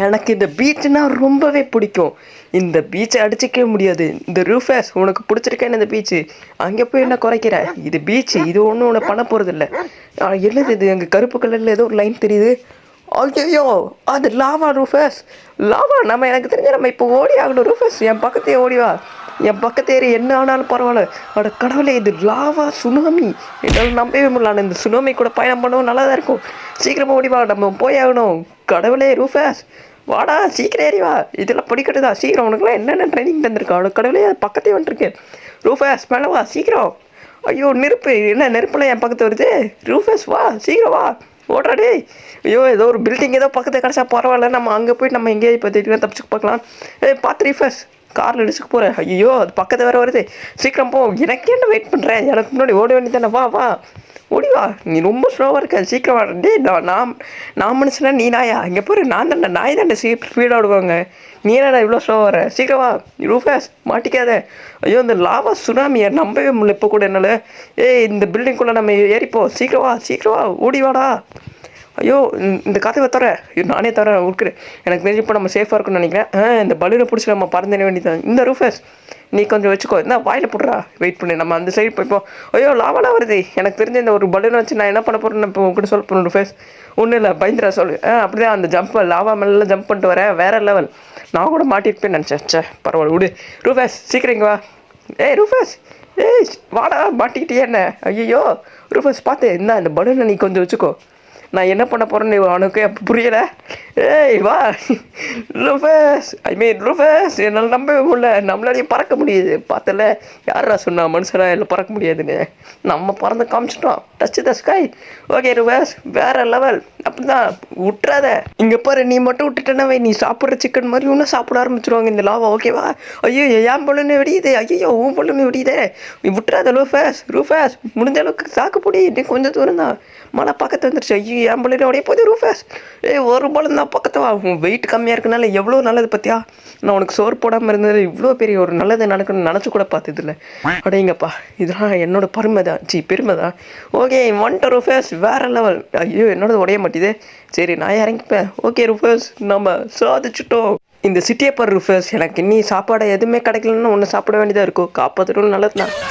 எனக்கு இந்த பீச்சுனா ரொம்பவே பிடிக்கும். இந்த பீச்சை அடிச்சுக்கவே முடியாது. இந்த ரூஃபஸ் உனக்கு பிடிச்சிருக்கேன்னு இந்த பீச்சு. அங்கே போய் என்ன குறைக்கிற? இது பீச்சு. இது ஒன்றும் உன்னை பண்ண போகிறதில்ல. என்னது இது? அங்கே கருப்பு கலரில் ஏதோ ஒரு லைன் தெரியுது. ஐயோ, அது லாவா ரூஃபஸ். லாவா எனக்கு தெரிஞ்ச நம்ம இப்போ ஓடி ஆகணும். ரூஃபஸ் என் பக்கத்தையே ஓடிவா. என் பக்கத்தேறி என்ன ஆனாலும் பரவாயில்ல. அட கடவுளே, இது லாவா சுனாமி. என்னால் நம்பவே முடியல. இந்த சுனாமி கூட பயணம் பண்ணவும் நல்லா தான் இருக்கும். சீக்கிரமாக ஓடிவா, நம்ம போய் ஆகணும். கடவுளே ரூஃபஸ், வாடா சீக்கிரம் ஏறி வா. இதெல்லாம் படிக்கட்டுதா சீக்கிரம். உனக்குலாம் என்னென்ன ட்ரைனிங் தந்திருக்கா? அவட கடவுளே, பக்கத்தே வந்துருக்கு. ரூஃபஸ் மேலே வா சீக்கிரம். ஐயோ நெருப்பு, என்ன நெருப்புலாம் என் பக்கத்து வருது? ரூஃபஸ் வா சீக்கிரம் வா. ஓடுறாடே. ஐயோ ஏதோ ஒரு பில்டிங் ஏதோ பக்கத்தில் கிடச்சா பரவாயில்ல. நம்ம அங்கே போய்ட்டு நம்ம எங்கேயே இப்போ திடீர்னு தப்பிச்சுக்கு பார்க்கலாம். பார்த்து ரூஃபஸ், காரில் இடிச்சுக்கு போகிறேன். ஐயோ அது பக்கத்து வேறு வருது. சீக்கிரம் போ. எனக்கு என்ன வெயிட் பண்ணுறேன்? எனக்கு முன்னாடி ஓட வேண்டியதானே. வா வா ஓடிவா. நீ ரொம்ப ஸ்லோவாக இருக்க. சீக்கிரம் வா. டே நான் மனுஷனா நீ நாயா? இங்கே போகிற நான் தானே நாய் தானே ஸ்பீடாக விடுவாங்க. நீ என்னடா இவ்வளோ ஸ்லோவாக வர? சீக்கிரம் வா ரூஃபஸ், மாட்டிக்காத. ஐயோ இந்த லாவா சுனாமியை நம்பவே முடியல இப்போ கூட என்னால். இந்த பில்டிங்குள்ளே நம்ம ஏறிப்போம். சீக்கிரம் வா சீக்கிரம் வா, ஓடிவாடா. ஐயோ இந்த கதவை தர நானே தர இருக்கிறேன். எனக்கு தெரிஞ்சு இப்போ நம்ம சேஃபாக இருக்குன்னு நினைக்கிறேன். இந்த பலூனை பிடிச்சி நம்ம பறந்துட வேண்டியதான். இந்த ரூஃபஸ் நீ கொஞ்சம் வச்சுக்கோ. என்ன வாயில் போடுறா. வெயிட் பண்ணி நம்ம அந்த சைடு போய்ப்போம். ஐயோ லாவெல்லாம் வருது. எனக்கு தெரிஞ்ச இந்த ஒரு பலூனை வச்சு நான் என்ன பண்ண போகிறேன்னு இப்போ உங்கள்கிட்ட சொல்ல போகிறேன் ரூஃபஸ். ஒன்றும் இல்லை பயந்துரா சொல்லு. அப்படி தான் அந்த ஜம்ப் லாவா மேலே ஜம்ப் பண்ணிட்டு வரேன். வேறு லெவல். நான் கூட மாட்டிருப்பேன்னு நினச்சேன். பரவாயில்ல விடு. ரூஃபஸ் சீக்கிரம் இங்கே வா. ரூஃபஸ் வாடா, மாட்டிக்கிட்டே என்ன? ஐயோ ரூஃபஸ் பார்த்து என்ன இந்த பலூனை நீ கொஞ்சம் வச்சுக்கோ. நான் என்ன பண்ண போகிறேன்னு அவனுக்கு புரியலை. வா ரூஃபஸ், ரூஃபஸ் என்னால் நம்பவே முடியல. நம்மளாலேயும் பறக்க முடியுது. பார்த்தல யாரா சொன்னா மனுஷனாக எல்லாம் பறக்க முடியாதுன்னு? நம்ம பறந்து காமிச்சிட்டோம். Touch the sky. Okay Rufus, வேறு லெவல். அப்படி தான் விட்டுறாத. இங்கே பாரு, நீ மட்டும் விட்டுட்டேன்னாவே நீ சாப்பிட்ற சிக்கன் மாதிரி இன்னும் சாப்பிட ஆரம்பிச்சிருவாங்க இந்த லாவா. ஓகேவா? ஐயோ என் பொண்ணுன்னு வெடியுது. ஐயோ உன் பொண்ணுன்னு வெடியுதே. நீ விட்டுறாத ரூஃபஸ் முடிஞ்ச அளவுக்கு சாக்கு பொடி. நீ கொஞ்சம் தூரம் தான், மழை பக்கத்து வந்துருச்சு. ஐயோ என் பொண்ணு அப்படியே போகுது. ரூஃபஸ் ஒரு பலம் தான் பக்கத்து வா. உன் வெயிட் கம்மியாக இருக்கனால எவ்வளோ நல்லது பார்த்தியா? நான் உனக்கு சோறு போடாமல் இருந்தது இவ்வளோ பெரிய ஒரு நல்லது நடக்கணும்னு நினச்சி கூட பார்த்ததில்ல. அடையங்கப்பா, இதெல்லாம் என்னோட பெருமை தான். ஓகே வந்துட்ட ரூஃபஸ், வேறு லெவல். ஐயோ என்னோட உடைய மாட்டேது. சரி நான் இறங்கிப்பேன். ஓகே ரூஃபஸ், நம்ம சாதிச்சிட்டோம். இந்த சிட்டியை பாரு ரூஃபஸ், எனக்கு இன்னி சாப்பாடு எதுவுமே கிடைக்கலன்னு ஒன்று சாப்பிட வேண்டியதாக இருக்கும். காப்பாற்றணும் நல்லது தான்.